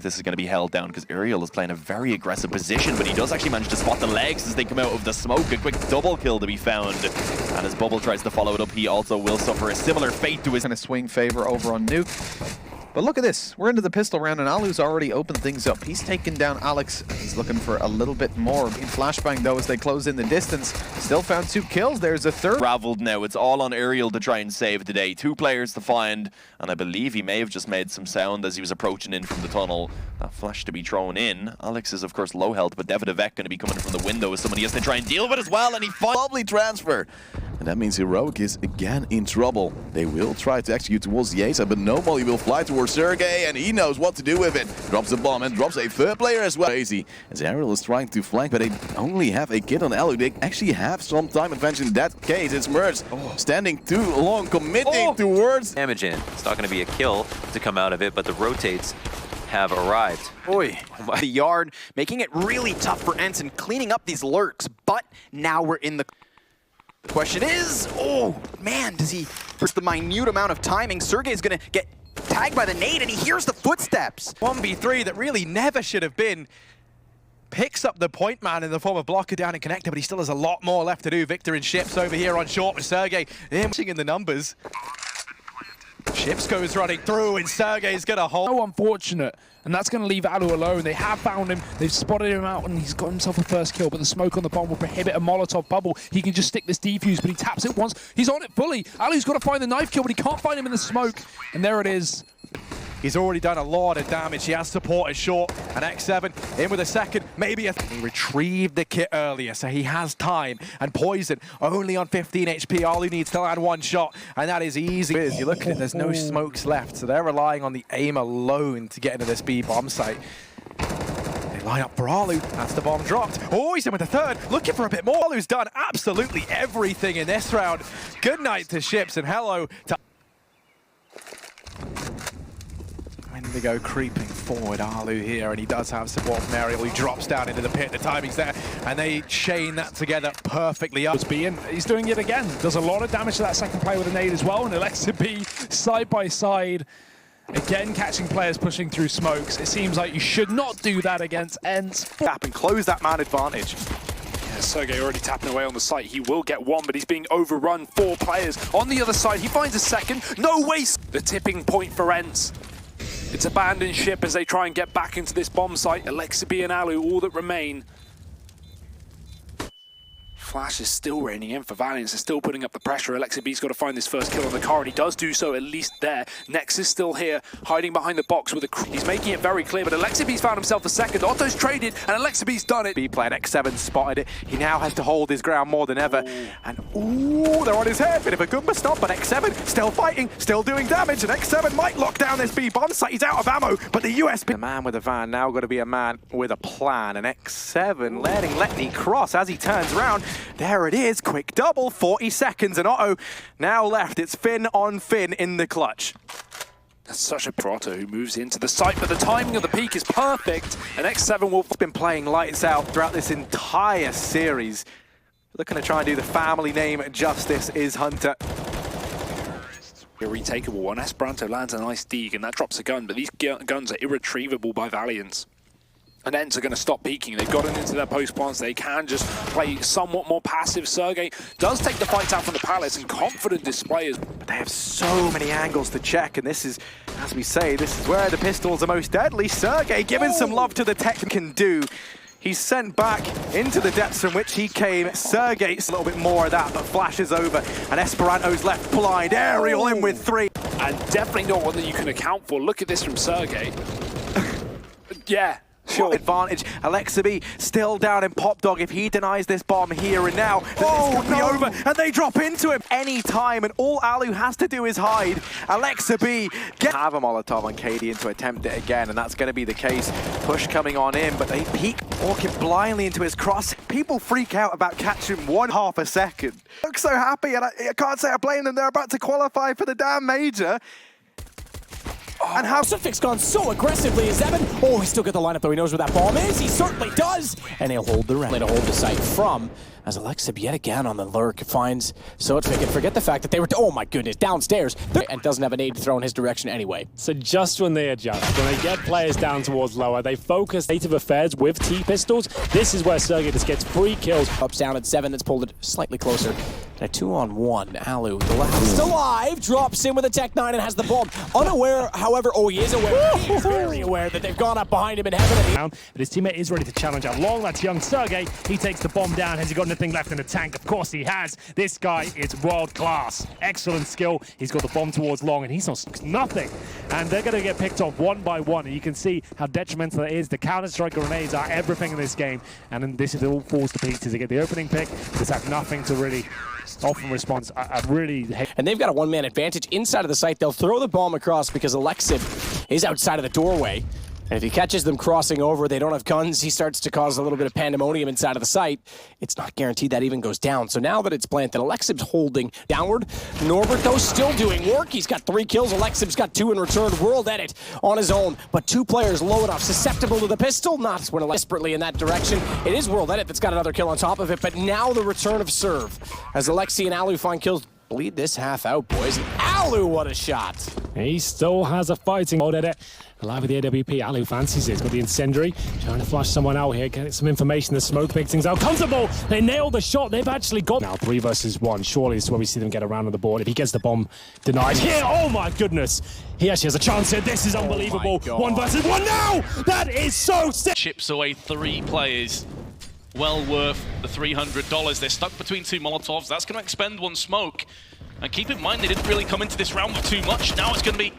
this is going to be held down because Uriel is playing a very aggressive position, but he does actually manage to spot the legs as they come out of the smoke. A quick double kill to be found. And as Bubble tries to follow it up, he also will suffer a similar fate to his... Kind of swing favor over on Nuke. But look at this. We're into the pistol round, and Alu's already opened things up. He's taken down Alex. He's looking for a little bit more. Being flashbang, though, as they close in the distance. Still found 2 kills. There's a third. Raveled now. It's all on Uriel to try and save the day. 2 players to find, and I believe he may have just made some sound as he was approaching in from the tunnel. That flash to be thrown in. Alex is, of course, low health, but Devidavec going to be coming from the window as somebody has to try and deal with as well, and he finds... Lovely transfer. And that means Heroic is again in trouble. They will try to execute towards the Ace, but no molly will fly towards Sergey, and he knows what to do with it. Drops a bomb and drops a third player as well. Crazy, as Ariel is trying to flank, but they only have a kid on Alu. They actually have some time advantage in that case. It's Merz standing too long, committing towards... Damage in. It's not going to be a kill to come out of it, but the rotates have arrived. Boy, the yard, making it really tough for ENCE and cleaning up these lurks, but now we're in the... The question is, oh man, does he, for the minute amount of timing, Sergey's gonna get tagged by the nade and he hears the footsteps. 1v3 that really never should have been. Picks up the point man in the form of blocker down and connector, but he still has a lot more left to do. Victor and Ships over here on short with Sergey. In the numbers. Ships goes running through and Sergey's gonna hold. So unfortunate, and that's going to leave Alu alone. They have found him, they've spotted him out, and he's got himself a first kill, but the smoke on the bomb will prohibit a Molotov bubble. He can just stick this defuse, but he taps it once. He's on it fully. Alu's got to find the knife kill, but he can't find him in the smoke, and there it is. He's already done a lot of damage. He has supported short. And X7 in with a second, maybe a... He retrieved the kit earlier, so he has time. And Poison only on 15 HP. All he needs to land 1 shot, and that is easy. As you look at it, there's no smokes left, so they're relying on the aim alone to get into this B bomb site. They line up for Alu. That's the bomb dropped. Oh, he's in with the third. Looking for a bit more. Alu's done absolutely everything in this round. Good night to Ships, and hello to... Indigo creeping forward, Alu here, and he does have support from Ariel. He drops down into the pit, the timing's there, and they chain that together perfectly up. He's doing it again. Does a lot of damage to that second player with a nade as well, and Alexa B side by side. Again, catching players pushing through smokes. It seems like you should not do that against ENCE. Tap and close that man advantage. Sergey already tapping away on the site. He will get 1, but he's being overrun. 4 players. On the other side, he finds a second. No waste. The tipping point for ENCE. It's abandoned ship as they try and get back into this bomb site. Alexibi and Alu, all that remain. Flash is still raining in for Valiance. They're still putting up the pressure. Alexibi's got to find this first kill on the car, and he does do so at least there. Nex is still here, hiding behind the box with a... He's making it very clear, but Alexibi's found himself a second. Otto's traded, and Alexibi's done it. B-play and X7 spotted it. He now has to hold his ground more than ever. And ooh, they're on his head. Bit of a Goomba stop, but X7 still fighting, still doing damage, and X7 might lock down this B bomb site. He's out of ammo, but the USP... The man with a van now got to be a man with a plan, and X7 letting Letney cross as he turns around. There it is. Quick double, 40 seconds, and Otto now left. It's Finn on Finn in the clutch. That's such a Otto who moves into the site, but the timing of the peak is perfect, and X7 will... Been playing lights out throughout this entire series. Looking to try and do the family name justice is Hunter. A retakeable one. Esperanto lands a nice dig, and that drops a gun, but these guns are irretrievable by Valiance. And ENCE are going to stop peeking. They've gotten into their post plants. They can just play somewhat more passive. Sergey does take the fight out from the palace, and confident displayers. But they have so many angles to check, and this is, as we say, this is where the pistols are most deadly. Sergey giving some love to the tech can do. He's sent back into the depths from which he came. Sergey's a little bit more of that, but flashes over, and Esperanto's left blind. Ariel in with 3. And definitely not one that you can account for. Look at this from Sergey. Yeah. Sure. Advantage. Alexibi still down in Pop Dog. If he denies this bomb here and now, then this could be over, and they drop into him any time, and all Alu has to do is hide. Alexibi have a Molotov on KD to attempt it again, and that's going to be the case. Push coming on in, but they peek, walking blindly into his cross. People freak out about catching 1/2 a second. Look so happy, and I can't say I blame them. They're about to qualify for the damn major. And how Sufix gone so aggressively is Evan. Oh, he's still got the lineup though. He knows where that bomb is. He certainly does. And he'll hold the round. To hold the site from as Alexib yet again on the lurk finds Sotfik. And forget the fact that they were, oh my goodness, downstairs. And doesn't have a nade to throw in his direction anyway. So just when they adjust, when they get players down towards lower, they focus State of Affairs with T-pistols. This is where Sergey just gets 3 kills. Ups down at 7, that's pulled it slightly closer. A 2-on-1. Alu, the last alive, drops in with a Tech 9 and has the bomb. Unaware, however, oh, he is aware. He's very aware that they've gone up behind him in heaven. But his teammate is ready to challenge how long. That's young Sergey. He takes the bomb down. Has he got anything left in the tank? Of course he has. This guy is world class. Excellent skill. He's got the bomb towards long and he's nothing. And they're going to get picked off one by one. And you can see how detrimental it is. The Counter-Strike grenades are everything in this game. And then this is all falls to pieces. They get the opening pick. Just have nothing to really often response. I really hate. And they've got a one-man advantage inside of the site. They'll throw the bomb across because Alexib is outside of the doorway. And if he catches them crossing over, they don't have guns, he starts to cause a little bit of pandemonium inside of the site. It's not guaranteed that even goes down. So now that it's planted, Alexib's holding downward. Norbert, though, still doing work. He's got 3 kills. Alexib's got 2 in return. World Edit on his own. But 2 players low enough, susceptible to the pistol. Not when desperately in that direction. It is World Edit that's got another kill on top of it. But now the return of Serve. As Alexi and Alu find kills. Bleed this half out, boys. Alu, what a shot. He still has a fighting World Edit. Alive with the AWP, Alu fancies it. He's got the incendiary, trying to flush someone out here, get some information. The smoke picks things out. Comfortable! They nailed the shot. They've actually got now 3 versus 1. Surely this is where we see them get around on the board. If he gets the bomb denied here, oh my goodness! He actually has a chance here. This is unbelievable. 1 versus 1 now! That is so sick! Chips away 3 players. Well worth the $300. They're stuck between 2 Molotovs. That's going to expend 1 smoke. And keep in mind, they didn't really come into this round with too much. Now it's going to be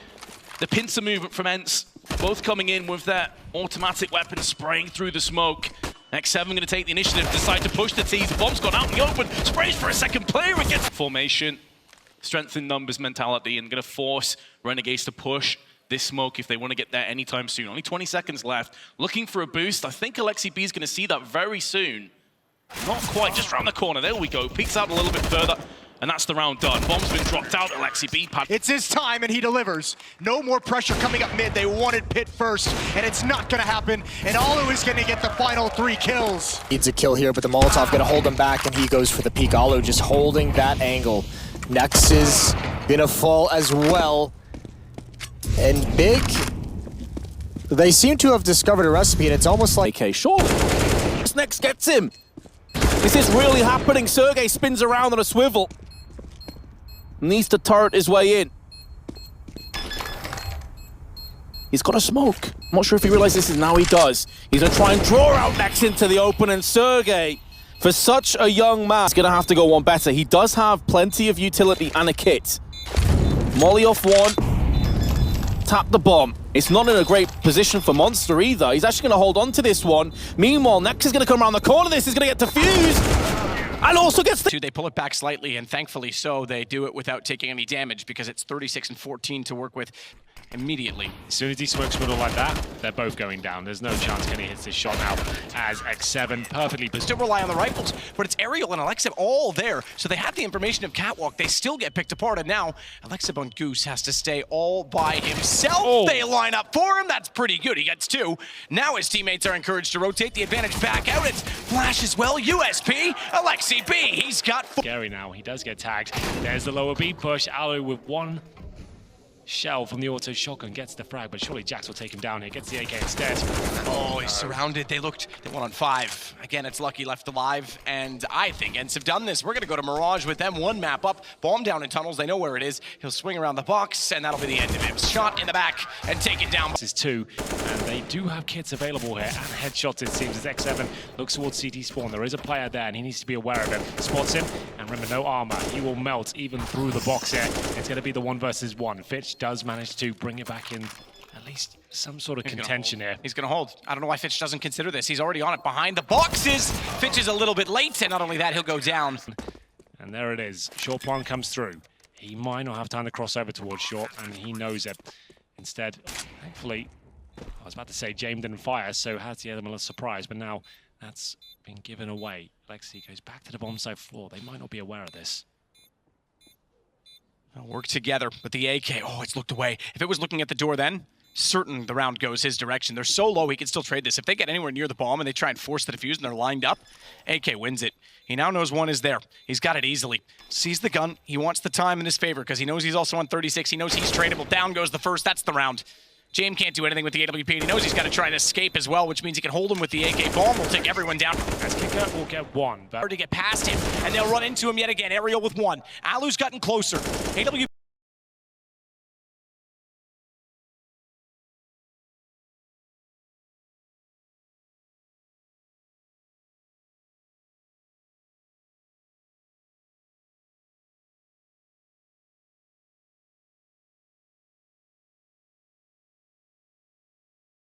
the pincer movement from ENCE. Both coming in with their automatic weapons spraying through the smoke. X7 going to take the initiative, decide to push the T's. The bomb's gone out in the open, sprays for a second player and gets formation. Strength in numbers mentality and going to force Renegades to push this smoke if they want to get there anytime soon. Only 20 seconds left. Looking for a boost. I think Alexi B is going to see that very soon. Not quite, just around the corner. There we go. Peeks out a little bit further. And that's the round done. Bomb's been dropped out. Alexi B pad. It's his time and he delivers. No more pressure coming up mid. They wanted Pit first and it's not gonna happen. And Alu is gonna get the final 3 kills. Needs a kill here, but the Molotov gonna hold him back and he goes for the peek. Alu just holding that angle. Nex is gonna fall as well. And Big, they seem to have discovered a recipe and it's almost like, okay, sure. Nex gets him. Is this really happening? Sergey spins around on a swivel. Needs to turret his way in. He's got a smoke. I'm not sure if he realizes this now. He does. He's going to try and draw out Nex into the open, and Sergey, for such a young man, is going to have to go one better. He does have plenty of utility and a kit. Molly off 1. Tap the bomb. It's not in a great position for Monster either. He's actually going to hold on to this one. Meanwhile, Nex is going to come around the corner. This is going to get defused. And also gets They pull it back slightly, and thankfully so, they do it without taking any damage because it's 36 and 14 to work with immediately. As soon as he smokes middle like that, they're both going down. There's no chance Kenny hits this shot now as X7 perfectly positioned. Still rely on the rifles, but it's Aerial and Alexib all there, so they have the information of Catwalk. They still get picked apart, and now Alexib on Goose has to stay all by himself. Oh. They line up for him. That's pretty good. He gets 2. Now his teammates are encouraged to rotate the advantage back out. It's Flash as well. USP, Alexi B. He's got 4. Scary now. He does get tagged. There's the lower B push. Alu with 1 shell from the auto shotgun gets the frag, but surely Jax will take him down here. Gets the AK instead. Oh, he's surrounded. They went on 5. Again, it's Lucky left alive, and I think ENCE have done this. We're going to go to Mirage with them. 1 map up, bomb down in tunnels. They know where it is. He'll swing around the box, and that'll be the end of him. Shot in the back and taken down. This is 2, and they do have kits available here, and headshots it seems as X7 looks towards CT spawn. There is a player there, and he needs to be aware of him. Spots him, and remember, no armor. He will melt even through the box here. It's going to be the 1 versus 1. Fitch does manage to bring it back in at least some sort of contention here. He's going to hold. I don't know why Fitch doesn't consider this. He's already on it behind the boxes. Fitch is a little bit late, and not only that, he'll go down. And there it is. Short plan comes through. He might not have time to cross over towards short, and he knows it. Instead, thankfully, I was about to say James didn't fire, so has the element of surprise, but now that's been given away. Lexi goes back to the bomb site floor. They might not be aware of this. Work together with the AK. Oh, it's looked away. If it was looking at the door then, certain the round goes his direction. They're so low, he can still trade this. If they get anywhere near the bomb and they try and force the defuse and they're lined up, AK wins it. He now knows one is there. He's got it easily. Sees the gun. He wants the time in his favor because he knows he's also on 36. He knows he's tradable. Down goes the first. That's the round. Jame can't do anything with the AWP. He knows he's got to try to escape as well, which means he can hold him with the AK. Bomb will take everyone down. As Kicker will get one. Hard to get past him, and they'll run into him yet again. Aerial with one. Alu's gotten closer. AWP